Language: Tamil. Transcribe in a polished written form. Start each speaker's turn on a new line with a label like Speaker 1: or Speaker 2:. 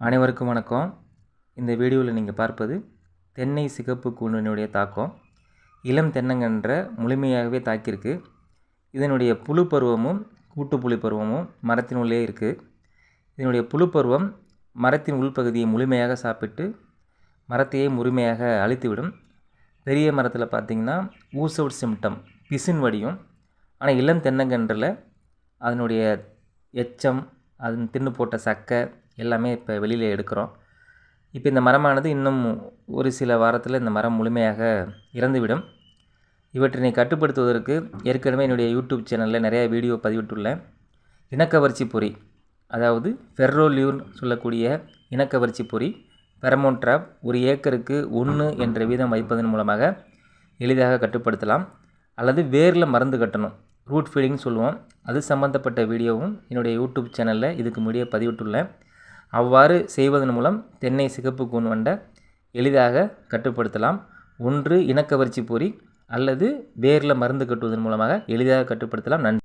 Speaker 1: அனைவருக்கும் வணக்கம். இந்த வீடியோவில் நீங்கள் பார்ப்பது தென்னை சிகப்பு கூனினுடைய தாக்கம். இளம் தென்னங்கன்ற முழுமையாகவே தாக்கியிருக்கு. இதனுடைய புழு பருவமும் கூட்டுப்புழு பருவமும் மரத்தின் உள்ளே இருக்குது. இதனுடைய புழு பருவம் மரத்தின் உள்பகுதியை முழுமையாக சாப்பிட்டு மரத்தையே முழுமையாக அழித்துவிடும். பெரிய மரத்தில் பார்த்திங்கன்னா ஊசவுட் சிம்டம் பிசின் வடியும். ஆனால் இளம் தென்னங்கன்றில் அதனுடைய எச்சம், அதன் தின்னு போட்ட சக்கை எல்லாமே இப்போ வெளியில் எடுக்கிறோம். இப்போ இந்த மரமானது இன்னும் ஒரு சில வாரத்தில் இந்த மரம் முழுமையாக இறந்துவிடும். இவற்றினை கட்டுப்படுத்துவதற்கு ஏற்கனவே என்னுடைய யூடியூப் சேனலில் நிறைய வீடியோ பதிவிட்டுள்ளேன். இனக்கவர்ச்சி பொறி, அதாவது ஃபெர்ரோலியூன் சொல்லக்கூடிய இனக்கவர்ச்சி பொறி பெரமோன் ட்ராப் 1 ஏக்கருக்கு 1 என்ற வீதம் வைப்பதன் மூலமாக எளிதாக கட்டுப்படுத்தலாம். அல்லது வேரில் மருந்து கட்டணும், ரூட் ஃபீடிங் சொல்லுவோம். அது சம்மந்தப்பட்ட வீடியோவும் என்னுடைய யூடியூப் சேனலில் இதுக்கு முன்னாடியே பதிவிட்டுள்ளேன். அவ்வாறு செய்வதன் மூலம் தென்னை சிகப்பு கூன் வண்டை எளிதாக கட்டுப்படுத்தலாம். ஒன்று இனக்கவர்ச்சி பொறி அல்லது வேரில் மருந்து கட்டுவதன் மூலமாக எளிதாக கட்டுப்படுத்தலாம். நன்றி.